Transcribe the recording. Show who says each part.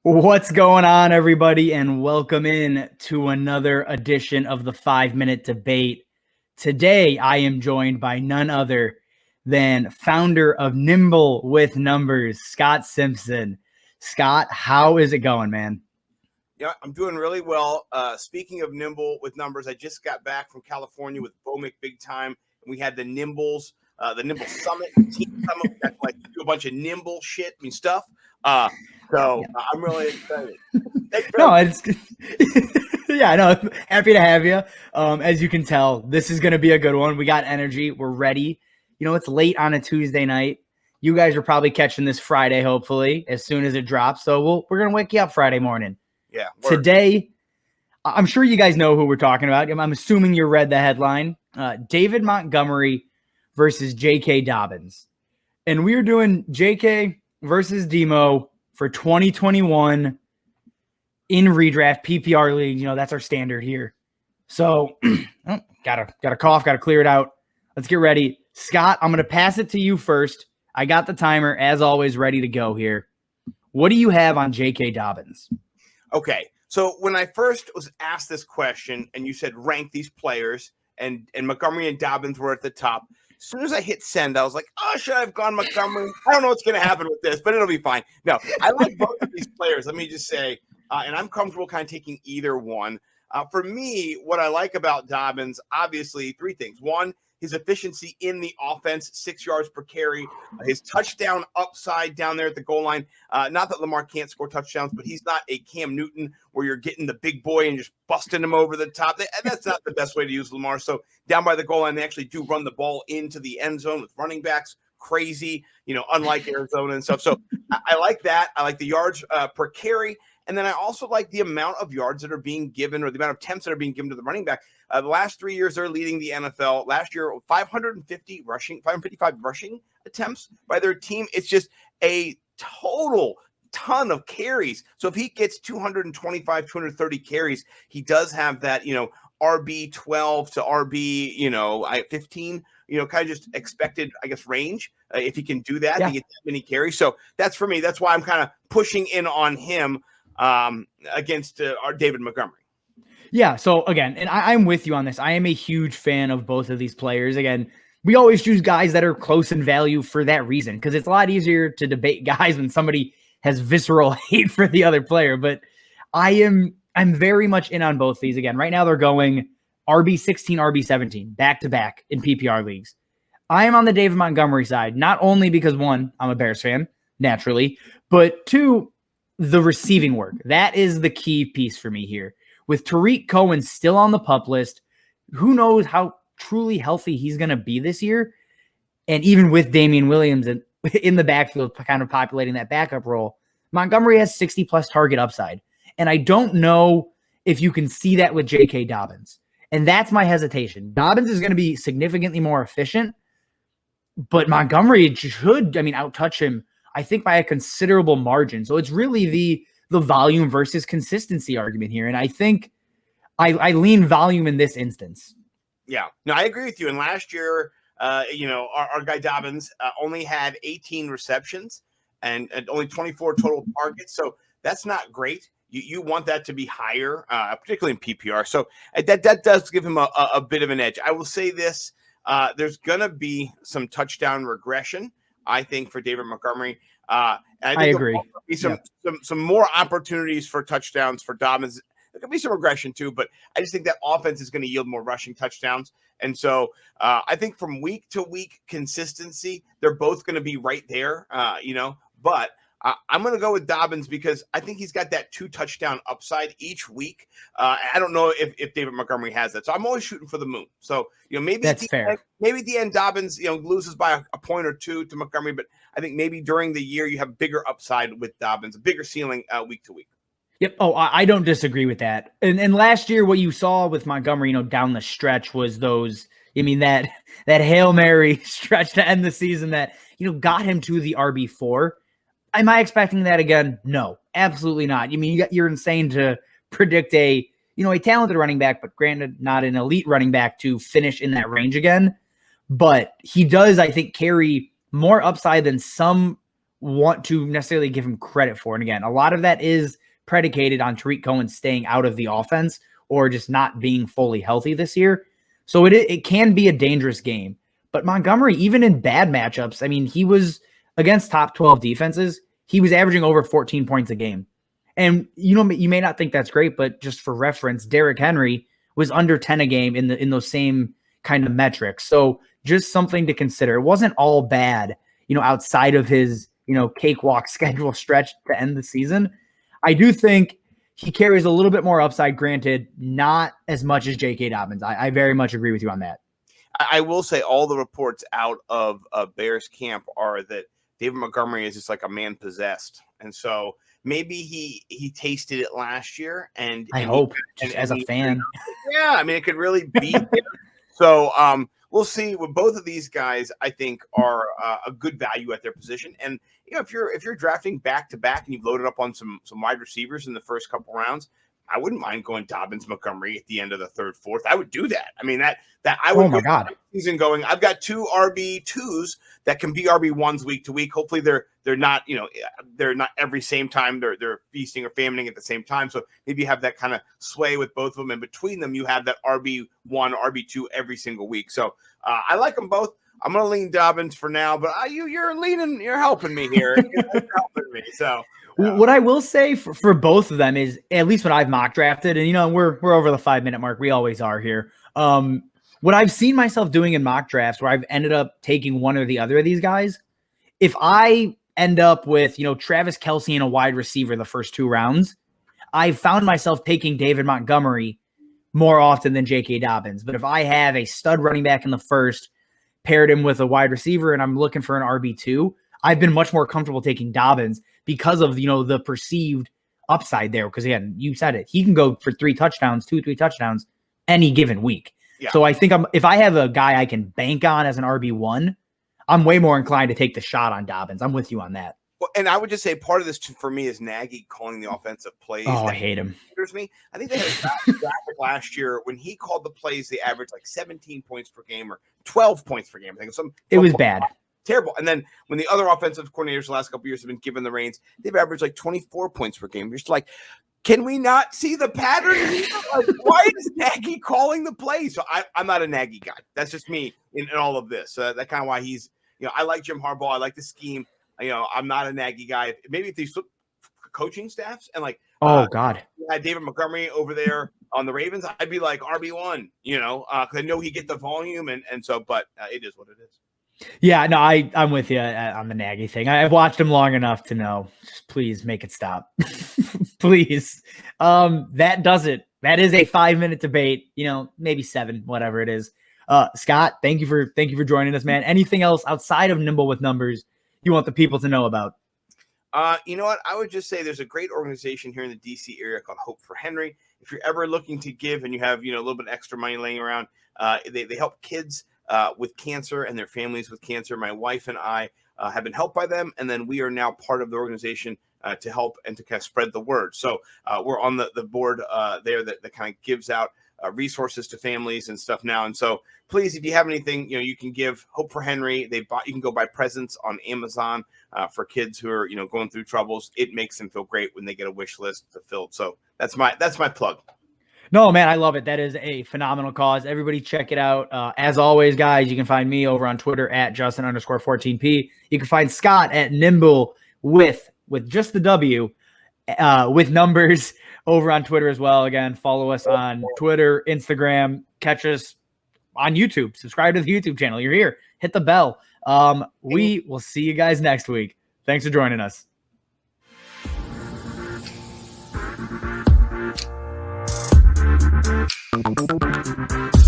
Speaker 1: What's going on, everybody, and welcome in to another edition of the 5-Minute Debate. Today, I am joined by none other than founder of Nimble with Numbers, Scott Simpson. Scott, how is it going, man?
Speaker 2: Yeah, I'm doing really well. Speaking of Nimble with Numbers, I just got back from California with Bomick Big Time, and we had the Nimble Summit, Team Summit. We got to do a bunch of Nimble shit and stuff. So I'm really excited.
Speaker 1: No, it's yeah, no, happy to have you. As you can tell, this is going to be a good one. We got energy. We're ready. You know, it's late on a Tuesday night. You guys are probably catching this Friday, hopefully, as soon as it drops. So we're going to wake you up Friday morning.
Speaker 2: Yeah.
Speaker 1: Today, I'm sure you guys know who we're talking about. I'm assuming you read the headline. David Montgomery versus JK Dobbins. And we are doing JK versus Demo for 2021 in redraft PPR league. You know, that's our standard here. So gotta cough, gotta clear it out. Let's get ready. Scott, I'm gonna pass it to you first. I got the timer, as always, ready to go here. What do you have on JK Dobbins?
Speaker 2: Okay. So when I first was asked this question and you said rank these players and Montgomery and Dobbins were at the top, as soon as I hit send, I was like, oh, should I have gone Montgomery? I don't know what's going to happen with this, but it'll be fine. No, I like both of these players. Let me just say, and I'm comfortable kind of taking either one. For me, what I like about Dobbins, obviously, three things. One, his efficiency in the offense, 6 yards per carry, his touchdown upside down there at the goal line. Not that Lamar can't score touchdowns, but he's not a Cam Newton where you're getting the big boy and just busting him over the top. That's not the best way to use Lamar. So down by the goal line, they actually do run the ball into the end zone with running backs. Crazy, unlike Arizona and stuff. So I like that. I like the yards per carry. And then I also like the amount of yards that are being given or the amount of attempts that are being given to the running back. The last 3 years, they're leading the NFL. Last year, 555 rushing attempts by their team. It's just a total ton of carries. So if he gets 225, 230 carries, he does have that, RB 12 to RB, 15, kind of just expected, I guess, range. If he can do that, to get that many carries. So that's for me. That's why I'm kind of pushing in on him against our David Montgomery.
Speaker 1: Yeah, so again, and I'm with you on this. I am a huge fan of both of these players. Again, we always choose guys that are close in value for that reason, because it's a lot easier to debate guys when somebody has visceral hate for the other player. But I'm very much in on both these. Again, right now they're going RB16, RB17, back-to-back in PPR leagues. I am on the David Montgomery side, not only because, one, I'm a Bears fan, naturally, but two, the receiving work. That is the key piece for me here. With Tariq Cohen still on the PUP list, who knows how truly healthy he's going to be this year? And even with Damian Williams in the backfield kind of populating that backup role, Montgomery has 60-plus target upside. And I don't know if you can see that with JK Dobbins. And that's my hesitation. Dobbins is going to be significantly more efficient, but Montgomery should, outtouch him, I think, by a considerable margin. So it's really the volume versus consistency argument here. And I think I lean volume in this instance.
Speaker 2: Yeah, no, I agree with you. And last year, our guy Dobbins only had 18 receptions and only 24 total targets. So that's not great. You want that to be higher, particularly in PPR. So that does give him a bit of an edge. I will say this. There's going to be some touchdown regression, I think, for David Montgomery. And I think
Speaker 1: agree.
Speaker 2: There'll be some more opportunities for touchdowns for Dobbins. There could be some regression too, but I just think that offense is going to yield more rushing touchdowns. And so I think from week to week consistency, they're both going to be right there, but I'm going to go with Dobbins because I think he's got that 2 touchdown upside each week. I don't know if David Montgomery has that. So I'm always shooting for the moon. So, maybe
Speaker 1: that's fair.
Speaker 2: Maybe at the end Dobbins, loses by a point or two to Montgomery, but I think maybe during the year you have bigger upside with Dobbins, a bigger ceiling week to week.
Speaker 1: Yep. Oh, I don't disagree with that. And last year, what you saw with Montgomery, down the stretch was those, that Hail Mary stretch to end the season that, got him to the RB4. Am I expecting that again? No, absolutely not. You mean you're insane to predict a talented running back, but granted, not an elite running back to finish in that range again. But he does, I think, carry more upside than some want to necessarily give him credit for. And again, a lot of that is predicated on Tariq Cohen staying out of the offense or just not being fully healthy this year. So it can be a dangerous game. But Montgomery, even in bad matchups, I mean, he was against top 12 defenses, he was averaging over 14 points a game. And you may not think that's great, but just for reference, Derrick Henry was under 10 a game in those same kind of metrics. So just something to consider. It wasn't all bad, outside of his, cakewalk schedule stretch to end the season. I do think he carries a little bit more upside, granted, not as much as JK Dobbins. I very much agree with you on that.
Speaker 2: I will say all the reports out of Bears camp are that David Montgomery is just like a man possessed. And so maybe he tasted it last year. And
Speaker 1: I hope, as a fan.
Speaker 2: Yeah, I mean, it could really be there. So we'll see. With both of these guys, I think are a good value at their position. And if you're drafting back to back and you've loaded up on some wide receivers in the first couple rounds, I wouldn't mind going Dobbins, Montgomery at the end of the third, fourth. I would do that. I mean, that I would.
Speaker 1: Oh my God!
Speaker 2: Season going. I've got 2 RB2s that can be RB1s week to week. Hopefully, they're not they're not every same time. They're feasting or famining at the same time. So maybe you have that kind of sway with both of them, and between them, you have that RB1, RB2 every single week. So I like them both. I'm going to lean Dobbins for now, but you're helping me here. You're helping me. So.
Speaker 1: What I will say for both of them is, at least when I've mock drafted, and we're over the 5-minute mark, we always are here. What I've seen myself doing in mock drafts where I've ended up taking one or the other of these guys, if I end up with, Travis Kelce and a wide receiver the first 2 rounds, I've found myself taking David Montgomery more often than JK Dobbins. But if I have a stud running back in the first, paired him with a wide receiver, and I'm looking for an RB2, I've been much more comfortable taking Dobbins because of, the perceived upside there. Because again, you said it, he can go for 3 touchdowns, 2-3 touchdowns any given week. Yeah. So I think if I have a guy I can bank on as an RB1, I'm way more inclined to take the shot on Dobbins. I'm with you on that.
Speaker 2: Well, and I would just say part of this for me is Nagy calling the offensive plays.
Speaker 1: Oh, I hate him.
Speaker 2: Me. I think they had a graphic last year when he called the plays, they averaged like 17 points per game or 12 points per game. I think
Speaker 1: it was bad.
Speaker 2: Terrible. And then when the other offensive coordinators the last couple of years have been given the reins, they've averaged like 24 points per game. You're just like, can we not see the pattern? Like, why is Nagy calling the plays? So I'm not a Nagy guy. That's just me in all of this. So that's kind of why he's, I like Jim Harbaugh. I like the scheme. I'm not a Nagy guy. Maybe if these coaching staffs and like,
Speaker 1: God,
Speaker 2: had David Montgomery over there on the Ravens, I'd be like RB1, because I know he get the volume and so, but it is what it is.
Speaker 1: Yeah, no, I'm with you on the Nagy thing. I've watched him long enough to know. Just please make it stop, please. That does it. That is a 5-minute debate. Maybe 7, whatever it is. Scott, thank you for joining us, man. Anything else outside of Nimble with Numbers you want the people to know about?
Speaker 2: You know what? I would just say there's a great organization here in the DC area called Hope for Henry. If you're ever looking to give and you have, a little bit extra money laying around, they help kids with cancer and their families with cancer. My wife and I have been helped by them, and then we are now part of the organization to help and to kind of spread the word. So we're on the board there that kind of gives out resources to families and stuff now. And so please, if you have anything, you can give Hope for Henry. You can go buy presents on Amazon for kids who are, going through troubles. It makes them feel great when they get a wish list fulfilled. So that's my plug.
Speaker 1: No, man, I love it. That is a phenomenal cause. Everybody check it out. As always, guys, you can find me over on Twitter at Justin_14P. You can find Scott at Nimble with just the W with Numbers over on Twitter as well. Again, follow us on Twitter, Instagram, catch us on YouTube, subscribe to the YouTube channel. You're here. Hit the bell. We will see you guys next week. Thanks for joining us. Thank you.